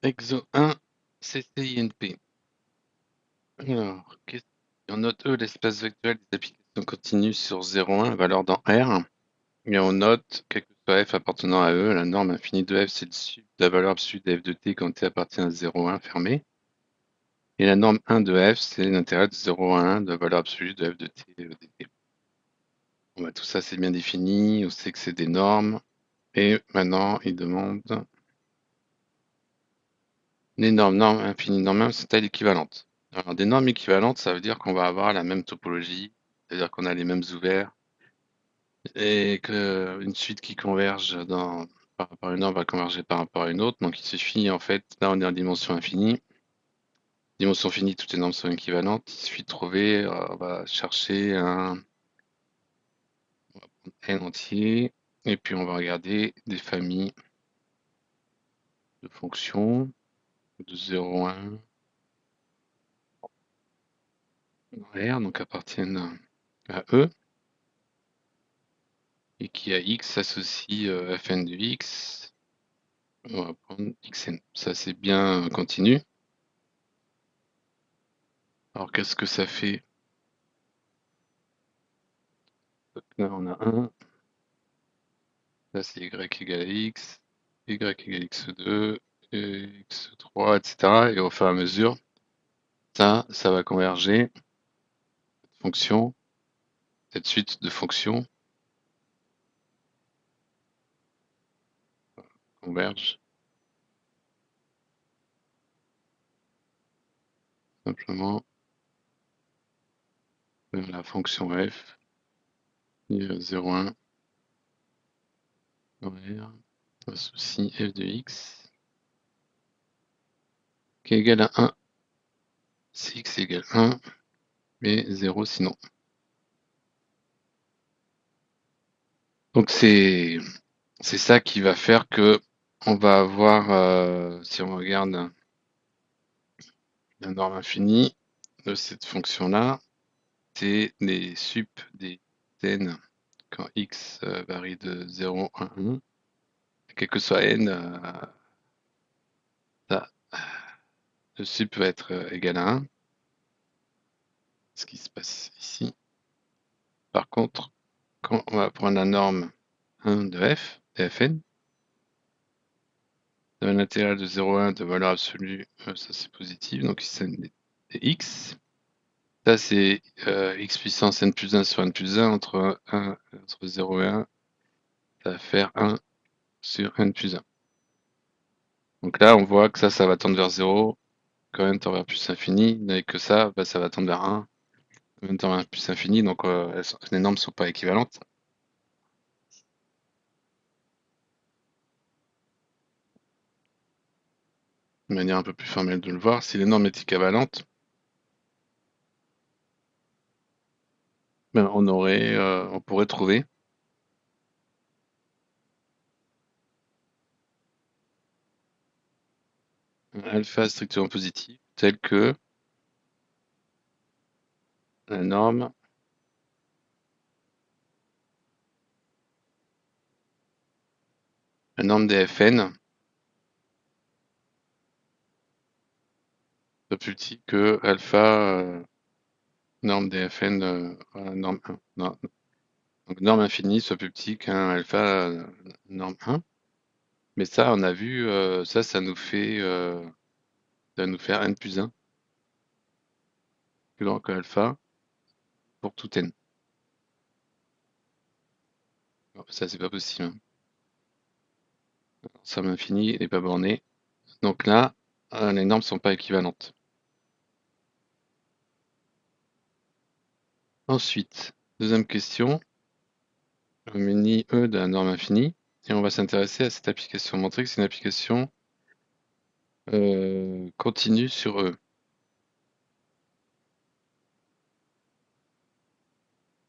Exo 1, CCINP. Alors, on note E l'espace vectoriel des applications continues sur 0,1, valeur dans R. Et on note, quel que soit F appartenant à E, la norme infinie de F, c'est le sub de la valeur absolue de F de T quand T appartient à 0,1 fermé. Et la norme 1 de F, c'est l'intérêt de 0,1 de la valeur absolue de F de T dt. Bon, bah, tout ça, c'est bien défini. On sait que c'est des normes. Et maintenant, il demande les normes, normes infinies, normes même, c'est taille équivalente. Alors, des normes équivalentes, ça veut dire qu'on va avoir la même topologie, c'est-à-dire qu'on a les mêmes ouverts, et qu'une suite qui converge par rapport à une norme va converger par rapport à une autre. Donc, il suffit, en fait, là, on est en dimension infinie. Dimension finie, toutes les normes sont équivalentes. Il suffit de trouver, on va chercher on va prendre n entier, et puis on va regarder des familles de fonctions de 0,1 R, donc appartiennent à E, et qui à X s'associe Fn de X. On va prendre Xn. Ça, c'est bien continu. Alors, qu'est-ce que ça fait? Donc, là, on a 1. Là, c'est y égale à x, y égale x2, x3, etc. Et au fur et à mesure, ça va converger. Cette fonction, cette suite de fonctions converge simplement vers la fonction f, 0,1 dans R, associe f de x, qui est égal à 1 si x égale 1, mais 0 sinon. Donc c'est ça qui va faire que on va avoir, si on regarde la norme infinie de cette fonction-là, c'est les sup des n quand x varie de 0 à 1, quel que soit n, ça, le sup va être égal à 1, ce qui se passe ici. Par contre, quand on va prendre la norme 1 de f, de fn, de l'intégral de 0 à 1 de valeur absolue, ça c'est positif, donc ici c'est des x. Ça c'est x puissance n plus 1 sur n plus 1 entre 0 et 1, ça va faire 1 sur n plus 1. Donc là, on voit que ça va tendre vers 0, quand n tend vers plus infini, mais que ça, bah, ça va tendre vers 1, quand n tend vers plus infini, donc les normes ne sont pas équivalentes. De manière un peu plus formelle de le voir, si les normes étaient équivalentes, ben, on pourrait trouver un alpha strictement positif, tel que la norme des Fn soit plus petit que alpha norme des Fn norme 1. Non. Donc norme infinie soit plus petit qu'un alpha norme 1. Mais ça, on a vu, ça nous fait n plus 1, plus grand que alpha, pour tout n. Alors, ça, c'est pas possible. Somme infinie n'est pas bornée. Donc là, les normes sont pas équivalentes. Ensuite, deuxième question. On manie E de la norme infinie. Et on va s'intéresser à cette application. Montrer que c'est une application continue sur E.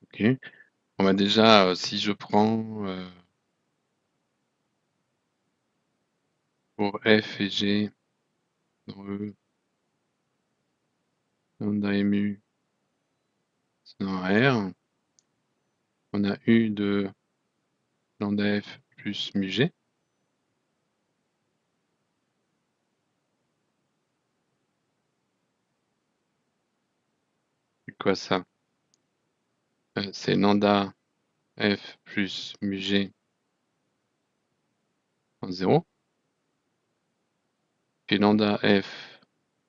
Ok. On va déjà, si je prends pour F et G dans E, lambda mu dans R, on a U de lambda F plus mu G. quoi ça? C'est lambda f plus mu g en 0, puis lambda f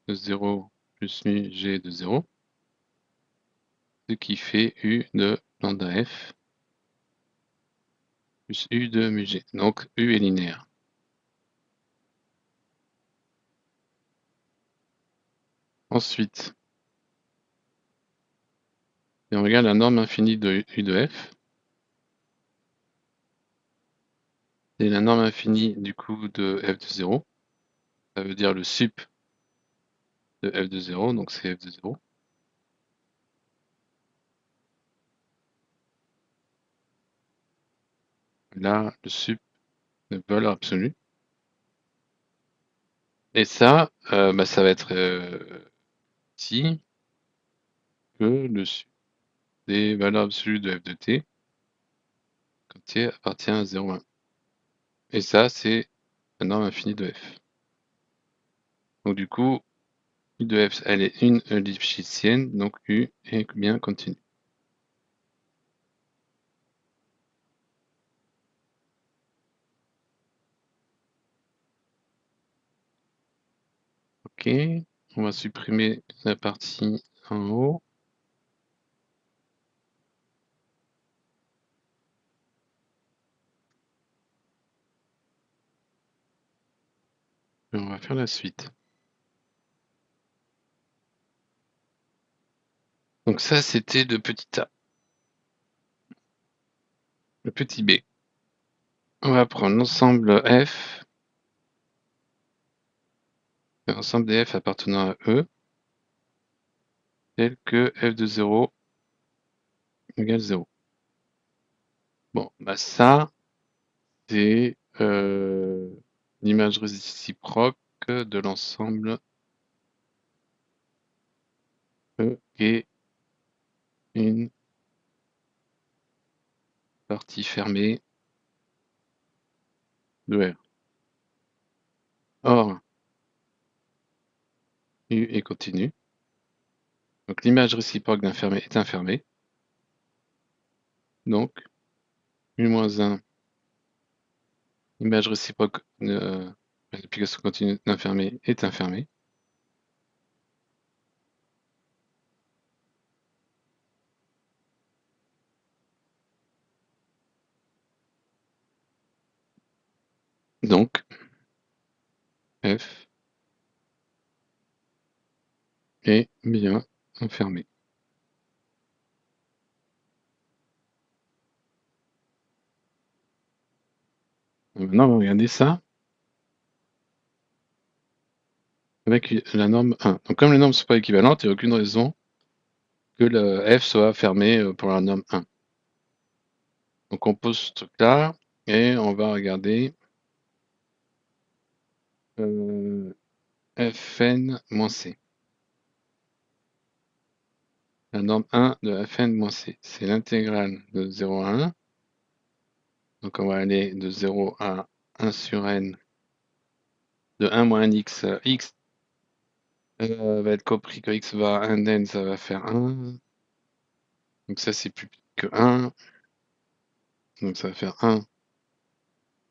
de 0 plus mu g de 0, ce qui fait u de lambda f plus u de mu g. Donc u est linéaire. Ensuite, et on regarde la norme infinie de u de f. C'est la norme infinie du coup de f de 0. Ça veut dire le sup de f de 0, donc c'est f de 0. Là, le sup de valeur absolue. Et ça, ça va être petit que le sup des valeurs absolues de f de t quand t appartient à 0, 1. Et ça, c'est la norme infinie de f. Donc du coup, u de f, elle est une lipschitzienne, donc u est bien continue. Ok, on va supprimer la partie en haut. Et on va faire la suite. Donc ça, c'était le petit a. Le petit b. On va prendre l'ensemble f, l'ensemble des f appartenant à E, tel que f de 0 égale 0. Bon, ça, c'est l'image réciproque de l'ensemble E qui est une partie fermée de R. Or, U est continu. Donc l'image réciproque d'un fermé est un fermé. Donc, U-1, l'image réciproque de l'application continue d'un fermé est un fermé. Donc, F est bien un fermé. Maintenant, on va regarder ça avec la norme 1. Donc comme les normes ne sont pas équivalentes, il n'y a aucune raison que le f soit fermé pour la norme 1. Donc on pose ce truc-là et on va regarder fn-c. La norme 1 de fn-c, c'est l'intégrale de 0 à 1. Donc on va aller de 0 à 1 sur n, de 1 moins x. X va être compris que x va à 1 n, ça va faire 1. Donc ça c'est plus petit que 1. Donc ça va faire 1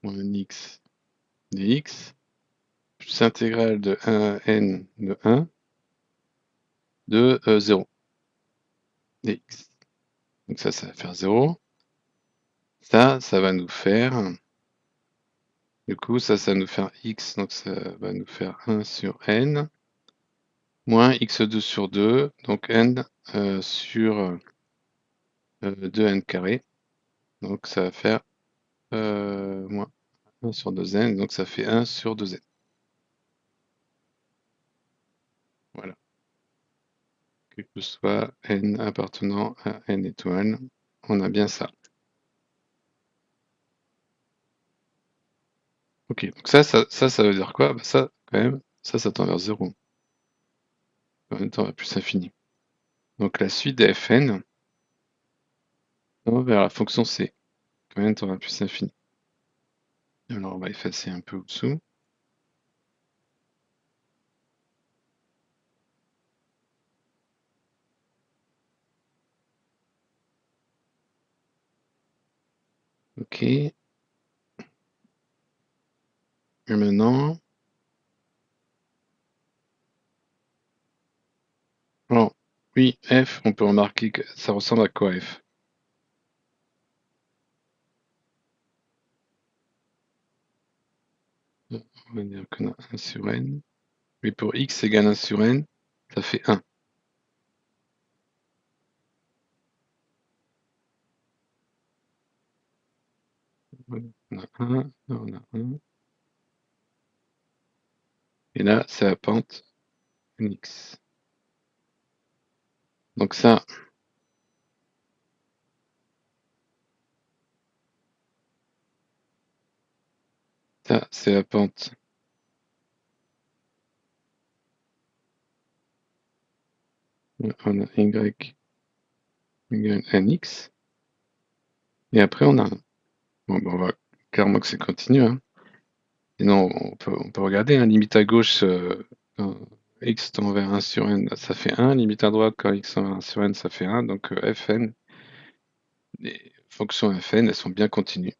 moins x dx, plus intégrale de 1 à n de 1 de 0 dx. Donc ça va faire 0. Ça va nous faire, du coup, ça va nous faire x, donc ça va nous faire 1 sur n, moins x2 sur 2, donc n sur 2n carré. Donc ça va faire moins 1 sur 2n, donc ça fait 1 sur 2n. Voilà. Quel que soit n appartenant à n étoiles, on a bien ça. Ok, donc ça veut dire quoi? Ça, quand même, ça tend vers 0. En même temps, vers plus infini. Donc la suite des fn tend vers la fonction c. Quand même tend vers plus infini. Alors on va effacer un peu au-dessous. OK. Et maintenant, alors, oui, F, on peut remarquer que ça ressemble à quoi F? On va dire qu'on a 1 sur n. Mais pour x égale 1 sur n, ça fait 1. Voilà. On a 1, là on a 1. Et là, c'est la pente nx. Donc ça c'est la pente. On a y égale nx. Et après, on a... Bon, ben, on va clairement que c'est continu, hein. Sinon, on peut regarder, hein, limite à gauche, quand x tend vers 1 sur n, ça fait 1. Limite à droite, quand x tend vers 1 sur n, ça fait 1. Donc Fn, les fonctions Fn, elles sont bien continues.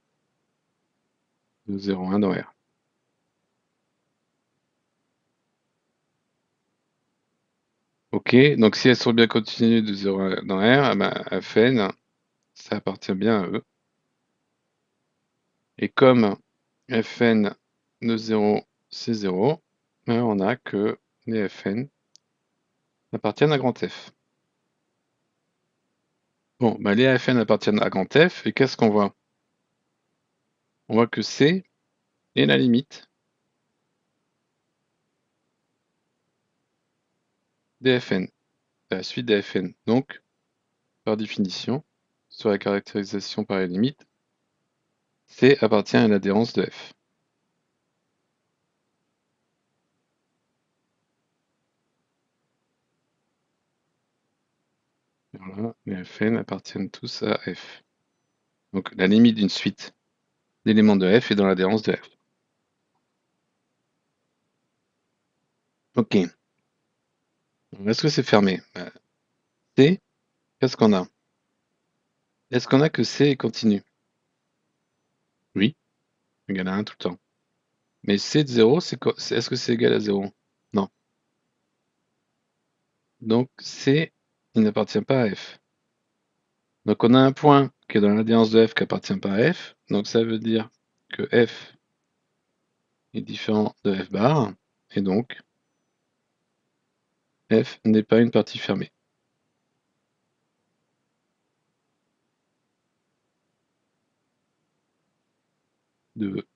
De 0, 1 dans R. Ok, donc si elles sont bien continues de 0 à dans R, eh ben, Fn, ça appartient bien à eux. Et comme Fn de 0, c'est 0, ben, on a que les Fn appartiennent à grand F. Bon, ben, les Fn appartiennent à grand F, et qu'est-ce qu'on voit? On voit que C est la limite des Fn, la suite des Fn. Donc, par définition, sur la caractérisation par les limites, C appartient à l'adhérence de F. Voilà, les Fn appartiennent tous à F. Donc la limite d'une suite d'éléments de F est dans l'adhérence de F. Ok. Est-ce que c'est fermé? C, qu'est-ce qu'on a? Est-ce qu'on a que C est continu? Oui, égal à 1 tout le temps. Mais C de 0, est-ce que c'est égal à 0? Non. Donc C, il n'appartient pas à F. Donc on a un point qui est dans l'adhérence de F qui appartient pas à F. Donc ça veut dire que F est différent de F bar. Et donc F n'est pas une partie fermée de E.